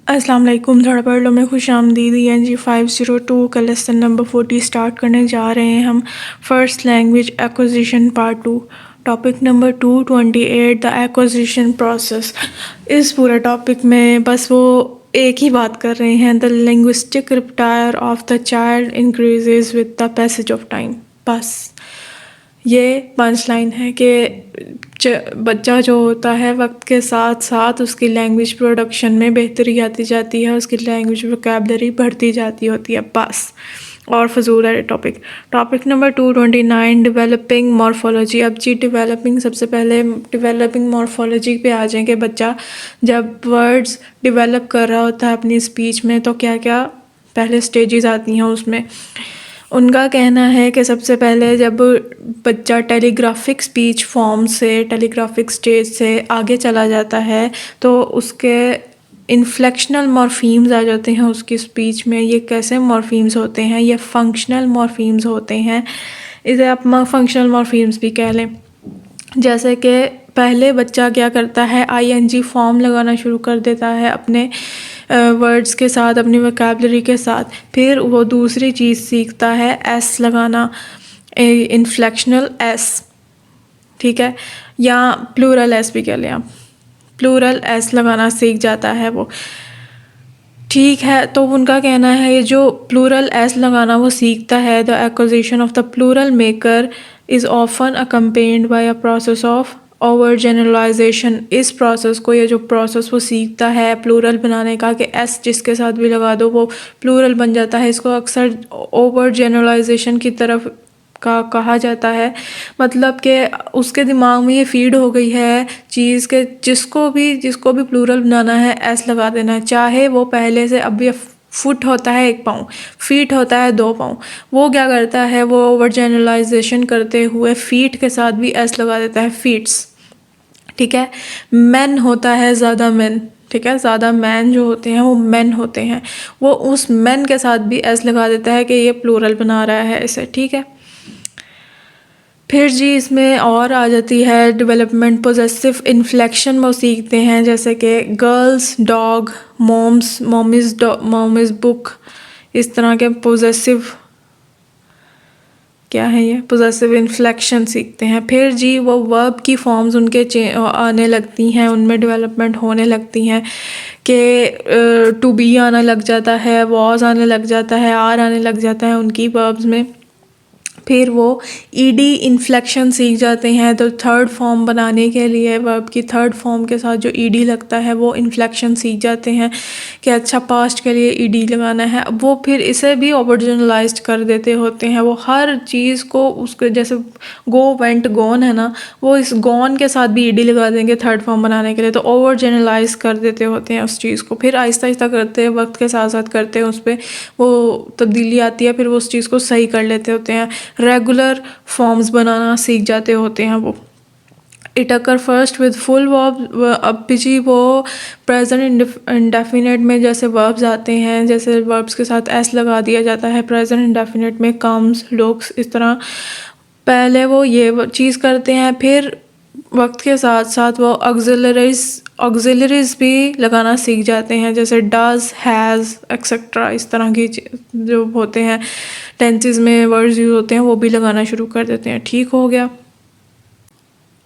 अस्सलाम वालेकुम। थोड़ा पढ़ लो में खुश आमदीद। ENG 502 का लेसन नंबर 40 स्टार्ट करने जा रहे हैं हम। First language acquisition part 2। Topic number 228 the acquisition process. इस पूरे टॉपिक में बस वो एक ही बात कर रहे हैं, the linguistic repertoire of the child increases with the passage of time. बस ये पंच लाइन है कि बच्चा जो होता है वक्त के साथ साथ उसकी लैंग्वेज प्रोडक्शन में बेहतरी आती जाती है, उसकी लैंग्वेज वोकैबलरी बढ़ती जाती होती है। बस और फजूल है topic. Topic number 229 developing morphology. अब जी डेवलपिंग, सबसे पहले डेवलपिंग मॉर्फोलॉजी पे आ जाएंगे। बच्चा जब वर्ड्स डेवलप कर रहा होता है अपनी स्पीच में तो क्या क्या पहले स्टेजेस आती हैं उसमें। उनका कहना है कि सबसे पहले जब बच्चा टेलीग्राफिक स्पीच फॉर्म से, टेलीग्राफिक स्टेज से आगे चला जाता है तो उसके इन्फ्लेक्शनल मॉर्फीम्स आ जाते हैं उसकी स्पीच में। ये कैसे मॉर्फीम्स होते हैं? ये फंक्शनल मॉर्फीम्स होते हैं। इसे आप फंक्शनल मॉर्फीम्स भी कह लें। जैसे कि पहले बच्चा क्या करता है, ING फॉर्म लगाना शुरू कर देता है अपने वर्ड्स के साथ, अपनी वोकैबलरी के साथ। फिर वो दूसरी चीज़ सीखता है S लगाना, इन्फ्लेक्शनल S, ठीक है, या प्लूरल S भी कह लें आप। प्लूरल S लगाना सीख जाता है वो, ठीक है। तो उनका कहना है ये जो प्लूरल S लगाना वो सीखता है, the acquisition of the plural maker is often accompanied by a process of overgeneralisation. इस प्रोसेस को, ये जो प्रोसेस वो सीखता है प्लूरल बनाने का, कि S जिसके साथ भी लगा दो वो प्लूरल बन जाता है, इसको अक्सर ओवर जनरलाइजेशन की तरफ का कहा जाता है। मतलब कि उसके दिमाग में ये फीड हो गई है चीज़ के जिसको भी प्लूरल बनाना है S लगा देना है, चाहे वो पहले से। अब ये फुट होता है 1 पाँव, फीट होता है 2 पाँव। वो क्या करता है, वो ओवर जनरलाइजेशन करते हुए फीट के साथ भी S लगा देता है, फीट्स, ठीक है। मैन होता है ज़्यादा मैन, ठीक है, ज़्यादा मैन जो होते हैं वो मैन होते हैं, वो उस मैन के साथ भी S लगा देता है कि ये प्लूरल बना रहा है इसे, ठीक है। फिर जी इसमें और आ जाती है डेवलपमेंट पोजेसिव इन्फ्लेक्शन, वो सीखते हैं जैसे कि girls dog, mom is book, इस तरह के पोजेसिव क्या है, ये पोजेसिव इन्फ्लेक्शन सीखते हैं। फिर जी वो वर्ब की फॉर्म्स उनके आने लगती हैं, उनमें डेवलपमेंट होने लगती हैं कि टू बी आने लग जाता है, वॉज आने लग जाता है, आर आने लग जाता है उनकी वर्ब्स में। फिर वो ED इन्फ्लेक्शन सीख जाते हैं, तो थर्ड फॉर्म बनाने के लिए वर्ब की थर्ड फॉर्म के साथ जो ED लगता है वो इन्फ्लेक्शन सीख जाते हैं कि अच्छा पास्ट के लिए ED लगाना है। वो फिर इसे भी ओवर जनरलाइज्ड कर देते होते हैं, वो हर चीज़ को उसके जैसे गो वेंट गॉन है ना, वो इस गॉन के साथ भी ED लगा देंगे थर्ड फॉर्म बनाने के लिए, तो ओवर जनरलाइज कर देते होते हैं उस चीज़ को। फिर आहिस्ता आहिस्ता करते हैं, वक्त के साथ साथ करते हैं, उस पर वो तब्दीली आती है, फिर वो उस चीज़ को सही कर लेते होते हैं, रेगुलर फॉर्म्स बनाना सीख जाते होते हैं वो। It occur first with full verb. अब जी वो प्रेजेंट इंडेफिनिट में जैसे वर्ब्स आते हैं, जैसे वर्ब्स के साथ S लगा दिया जाता है प्रेजेंट इंडेफिनिट में, कम्स, लुक्स, इस तरह पहले वो ये चीज़ करते हैं। फिर वक्त के साथ साथ वो ऑक्सिलरीज भी लगाना सीख जाते हैं, जैसे डज, हैज़, एक्सेट्रा, इस तरह की जो होते हैं टेंसेस में वर्ड्स यूज होते हैं वो भी लगाना शुरू कर देते हैं। ठीक हो गया।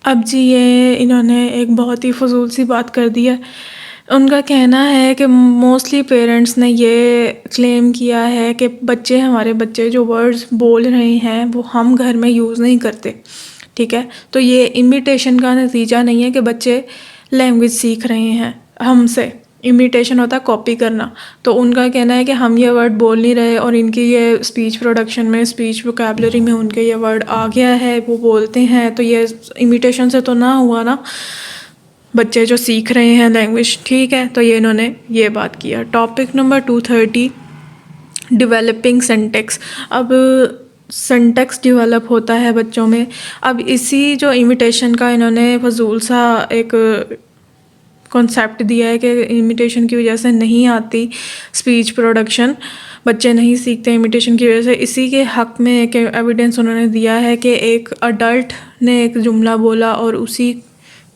अब जी ये इन्होंने एक बहुत ही फजूल सी बात कर दी है। उनका कहना है कि मोस्टली पेरेंट्स ने ये क्लेम किया है कि हमारे बच्चे जो वर्ड्स बोल रहे हैं वो हम घर में यूज़ नहीं करते, ठीक है। तो ये इमिटेशन का नतीजा नहीं है कि बच्चे लैंग्वेज सीख रहे हैं हमसे। इमिटेशन होता है कॉपी करना। तो उनका कहना है कि हम ये वर्ड बोल नहीं रहे और इनकी ये स्पीच प्रोडक्शन में, स्पीच वोकैबलरी में उनके ये वर्ड आ गया है, वो बोलते हैं, तो ये इमिटेशन से तो ना हुआ ना, बच्चे जो सीख रहे हैं लैंग्वेज, ठीक है। तो ये इन्होंने ये बात किया। टॉपिक नंबर 230 डेवलपिंग सेंटेक्स। अब सेंटेक्स डेवलप होता है बच्चों में। अब इसी जो इमिटेशन का इन्होंने फजूल सा एक कॉन्सेप्ट दिया है कि इमिटेशन की वजह से नहीं आती स्पीच प्रोडक्शन, बच्चे नहीं सीखते इमिटेशन की वजह से। इसी के हक में एक एविडेंस उन्होंने दिया है कि एक अडल्ट ने एक जुमला बोला और उसी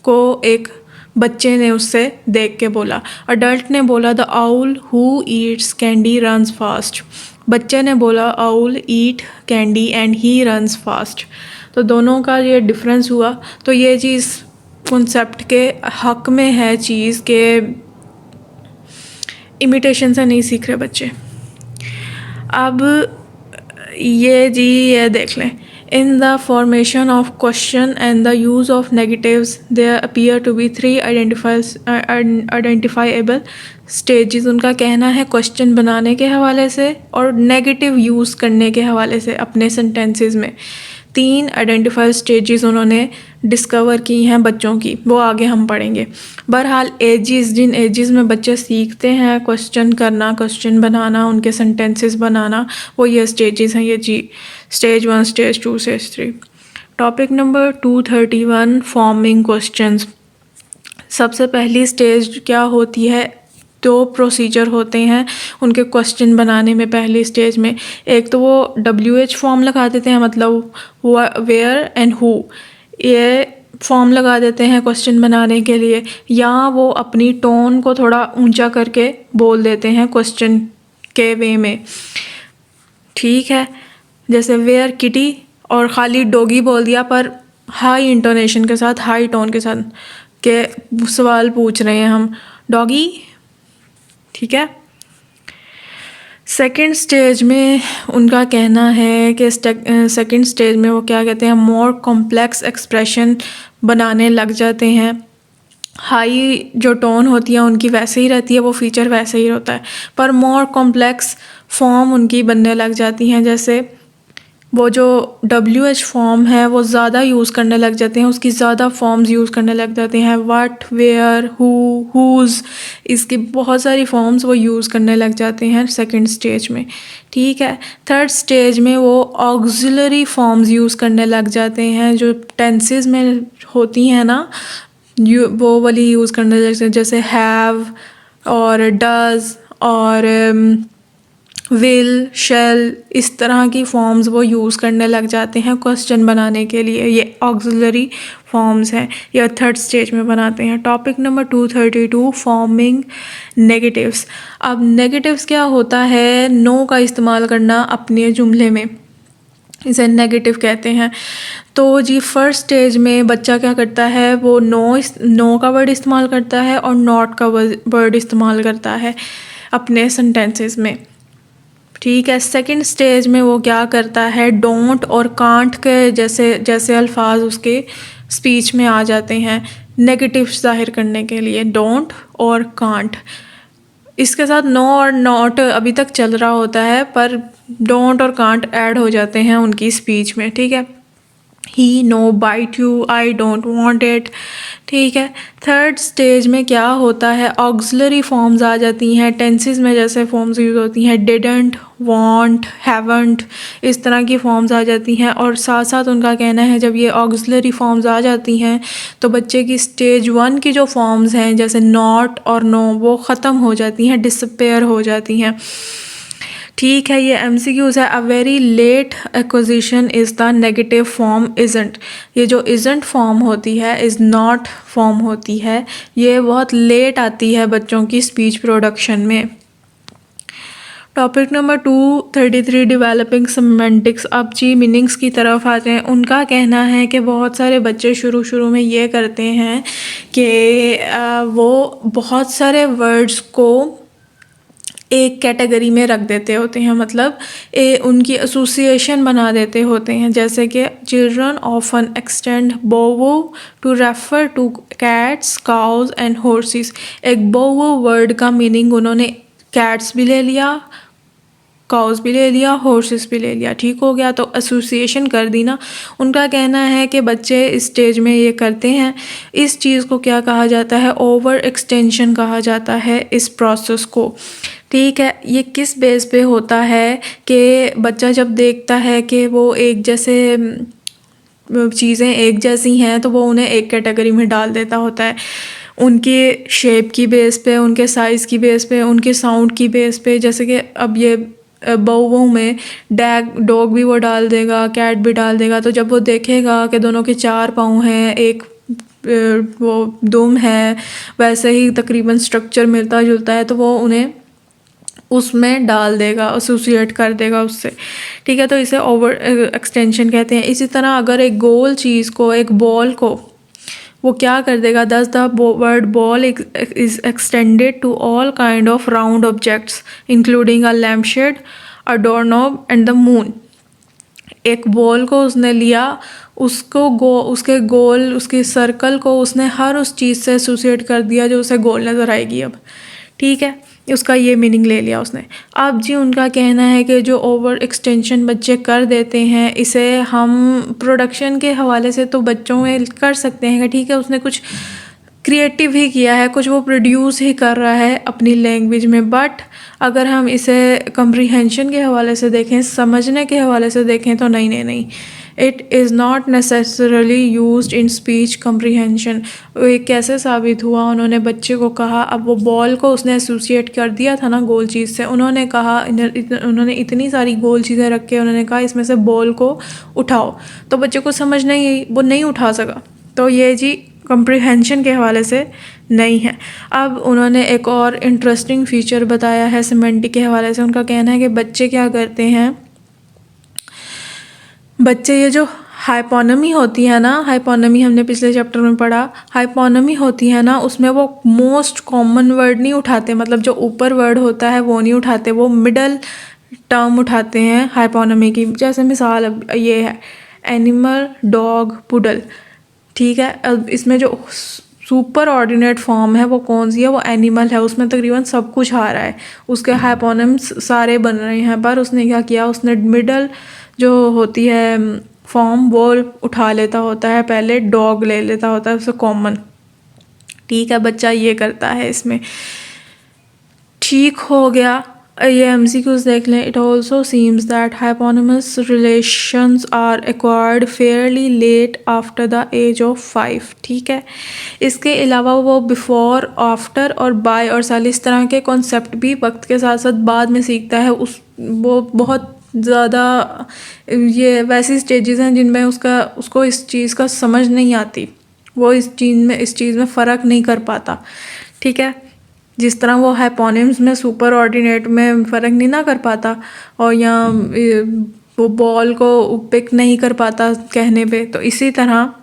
को एक बच्चे ने उससे देख के बोला। अडल्ट ने बोला the owl who Yeats candy runs fast. बच्चे ने बोला owl eat candy and he runs fast. तो दोनों का ये डिफरेंस हुआ। तो ये चीज़ कॉन्सेप्ट के हक में है चीज़ के इमिटेशन से नहीं सीख रहे बच्चे। अब ये देख लें, in the formation of question and the use of negatives there appear to be 3 identifiable stages. उनका कहना है क्वेश्चन बनाने के हवाले से और नेगेटिव यूज़ करने के हवाले से अपने सेंटेंसेस में 3 आइडेंटिफाइड स्टेजेस उन्होंने डिस्कवर की हैं बच्चों की, वो आगे हम पढ़ेंगे। बहरहाल एजेस, जिन एजेस में बच्चे सीखते हैं क्वेश्चन करना, क्वेश्चन बनाना, उनके सेंटेंसेस बनाना, वो ये स्टेजेस हैं। ये जी stage 1, stage 2, stage 3। Topic number 231 forming questions. सबसे पहली स्टेज क्या होती है? 2 प्रोसीजर होते हैं उनके क्वेश्चन बनाने में। पहली स्टेज में एक तो वो WH फॉर्म लगा देते हैं, मतलब वेयर एंड हु, ये फॉर्म लगा देते हैं क्वेश्चन बनाने के लिए, या वो अपनी टोन को थोड़ा ऊंचा करके बोल देते हैं क्वेश्चन के वे में। ठीक है, जैसे वेयर किटी और खाली डॉगी बोल दिया पर हाई इंटोनेशन के साथ, हाई टोन के साथ के सवाल पूछ रहे हैं हम, डॉगी। ठीक है। सेकंड स्टेज में उनका कहना है कि सेकंड स्टेज में वो क्या कहते हैं, मोर कॉम्प्लेक्स एक्सप्रेशन बनाने लग जाते हैं। हाई जो टोन होती है उनकी वैसे ही रहती है, वो फीचर वैसे ही होता है, पर मोर कॉम्प्लेक्स फॉर्म उनकी बनने लग जाती हैं। जैसे वो जो WH फॉर्म है वो ज़्यादा यूज़ करने लग जाते हैं, उसकी ज़्यादा फॉर्म्स यूज़ करने लग जाते हैं। व्हाट, वेयर, हु, हुज़, इसकी बहुत सारी फॉर्म्स वो यूज़ करने लग जाते हैं सेकंड स्टेज में। ठीक है। थर्ड स्टेज में वो ऑक्सिलरी फॉर्म्स यूज़ करने लग जाते हैं, जो टेंसेस में होती हैं ना, वो वाली यूज़ करने लग जाते हैं, जैसे हैव और डज और विल, शेल, इस तरह की फॉर्म्स वो यूज़ करने लग जाते हैं क्वेश्चन बनाने के लिए। ये ऑक्सिलरी फॉर्म्स हैं, या थर्ड स्टेज में बनाते हैं। Topic number 232 forming negatives. अब नेगेटिव्स क्या होता है? नो का इस्तेमाल करना अपने जुमले में, इसे नेगेटिव कहते हैं। तो जी फर्स्ट स्टेज में बच्चा क्या करता है, वो नो का वर्ड इस्तेमाल करता है और नॉट का वर्ड इस्तेमाल करता है अपने सेंटेंसेस में। ठीक है। सेकंड स्टेज में वो क्या करता है, डोंट और कांट के जैसे अल्फाज उसके स्पीच में आ जाते हैं नेगेटिव जाहिर करने के लिए, डोंट और कांट। इसके साथ नो और नॉट अभी तक चल रहा होता है, पर डोंट और कांट ऐड हो जाते हैं उनकी स्पीच में। ठीक है। He, no, bite you, I don't want it. ठीक है। थर्ड स्टेज में क्या होता है, ऑक्सिलरी फॉर्म्स आ जाती हैं टेंसेस में, जैसे फॉर्म्स यूज़ होती हैं डिडंट, वांट, हैवंट, इस तरह की फॉर्म्स आ जाती हैं। और साथ साथ उनका कहना है जब ये ऑक्सिलरी फॉर्म्स आ जाती हैं तो बच्चे की स्टेज 1 की जो फॉर्म्स हैं जैसे नॉट और नो, वो ख़त्म हो जाती हैं, डिसअपेयर हो जाती हैं। ठीक है। ये MCQs है। A very late acquisition is the negative form isn't. ये जो इज़ंट फॉर्म होती है, इज़ नॉट फॉर्म होती है, ये बहुत लेट आती है बच्चों की स्पीच प्रोडक्शन में। Topic number 233 developing semantics. अब जी मीनिंग्स की तरफ आते हैं। उनका कहना है कि बहुत सारे बच्चे शुरू में ये करते हैं कि वो बहुत सारे वर्ड्स को एक कैटेगरी में रख देते होते हैं, मतलब उनकी एसोसिएशन बना देते होते हैं। जैसे कि children often extend bowwow to refer to cats, cows and horses. एक बोवो वर्ड का मीनिंग उन्होंने कैट्स भी ले लिया, काउस भी ले लिया, हॉर्सेस भी ले लिया। ठीक हो गया, तो एसोसिएशन कर दी ना। उनका कहना है कि बच्चे इस स्टेज में ये करते हैं। इस चीज़ को क्या कहा जाता है, ओवर एक्सटेंशन कहा जाता है इस प्रोसेस को। ठीक है। ये किस बेस पे होता है कि बच्चा जब देखता है कि वो एक जैसे चीज़ें एक जैसी हैं तो वो उन्हें एक कैटेगरी में डाल देता होता है, उनके शेप की बेस पे, उनके साइज़ की बेस पे, उनके साउंड की बेस पे। जैसे कि अब ये बहु में डॉग भी वो डाल देगा, कैट भी डाल देगा। तो जब वो देखेगा कि दोनों के 4 पाँव हैं, एक वो दुम है, वैसे ही तकरीबन स्ट्रक्चर मिलता जुलता है, तो वो उन्हें उसमें डाल देगा, एसोसिएट कर देगा उससे, ठीक है। तो इसे ओवर एक्सटेंशन कहते हैं। इसी तरह अगर एक गोल चीज़ को, एक बॉल को वो क्या कर देगा, thus the word ball is extended to all kind of round objects including a lamp shade, a door knob and the moon. एक बॉल को उसने लिया, उसको उसके गोल, उसके सर्कल को उसने हर उस चीज़ से एसोसिएट कर दिया जो उसे गोल नज़र आएगी अब, ठीक है। उसका ये मीनिंग ले लिया उसने। अब जी उनका कहना है कि जो ओवर एक्सटेंशन बच्चे कर देते हैं, इसे हम प्रोडक्शन के हवाले से तो बच्चों में कर सकते हैं कि ठीक है उसने कुछ क्रिएटिव ही किया है, कुछ वो प्रोड्यूस ही कर रहा है अपनी लैंग्वेज में, बट अगर हम इसे कम्प्रीहेंशन के हवाले से देखें, समझने के हवाले से देखें, तो नहीं नहीं नहीं, it is not necessarily used in speech comprehension. ये कैसे साबित हुआ, उन्होंने बच्चे को कहा, अब वो बॉल को उसने एसोसिएट कर दिया था ना गोल चीज़ से, उन्होंने कहा, उन्होंने इतनी सारी गोल चीज़ें रख के उन्होंने कहा इसमें से बॉल को उठाओ, तो बच्चे को समझ नहीं, वो नहीं उठा सका। तो ये जी कम्प्रीहेंशन के हवाले से नहीं है। अब उन्होंने एक और इंटरेस्टिंग फीचर बताया है सिमेंटिक के हवाले से। उनका कहना है कि बच्चे क्या करते हैं, बच्चे ये जो हाइपोनमी होती है ना, हाइपोनमी हमने पिछले चैप्टर में पढ़ा, हाइपोनमी होती है ना, उसमें वो मोस्ट कॉमन वर्ड नहीं उठाते, मतलब जो ऊपर वर्ड होता है वो नहीं उठाते, वो मिडल टर्म उठाते हैं हाइपोनमी की। जैसे मिसाल अब ये है एनिमल, डॉग, पुडल, ठीक है। अब इसमें जो सुपर ऑर्डिनेट फॉर्म है वो कौन सी है, वो एनिमल है, उसमें तकरीबन सब कुछ आ रहा है, उसके हाइपोनिम्स सारे बन रहे हैं, पर उसने क्या किया, उसने मिडल जो होती है फॉर्म वो उठा लेता होता है, पहले डॉग ले लेता होता है, उससे कॉमन, ठीक है। बच्चा ये करता है इसमें, ठीक हो गया। ये MCQs देख लें। It also seems that hyponymous relations are acquired fairly late after the age of 5, ठीक है। इसके अलावा वो बिफोर, आफ्टर और बाय और साल इस तरह के कॉन्सेप्ट भी वक्त के साथ साथ बाद में सीखता है। वो बहुत ज़्यादा ये वैसी स्टेजेस हैं जिनमें उसको इस चीज़ का समझ नहीं आती, वो इस चीज़ में फ़र्क नहीं कर पाता, ठीक है। जिस तरह वो हाइपोनिम्स में सुपर ऑर्डिनेट में फ़र्क नहीं ना कर पाता, और या वो बॉल को पिक नहीं कर पाता कहने पे, तो इसी तरह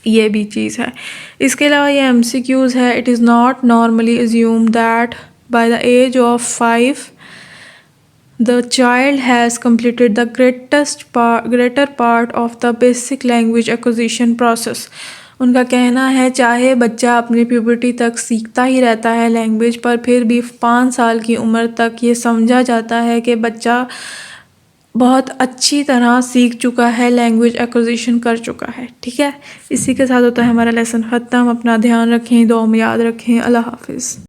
ये भी चीज़ है। इसके अलावा ये MCQs है। It is not normally assume that by the age of 5 the child has completed the greater part of the basic language acquisition process. उनका कहना है चाहे बच्चा अपनी प्यूबर्टी तक सीखता ही रहता है लैंग्वेज, पर फिर भी 5 साल की उम्र तक ये समझा जाता है कि बच्चा बहुत अच्छी तरह सीख चुका है, लैंग्वेज एक्विजिशन कर चुका है, ठीक है। इसी के साथ होता है हमारा लेसन ख़त्म। अपना ध्यान रखें, दुआ में याद रखें। अल्लाह हाफिज़।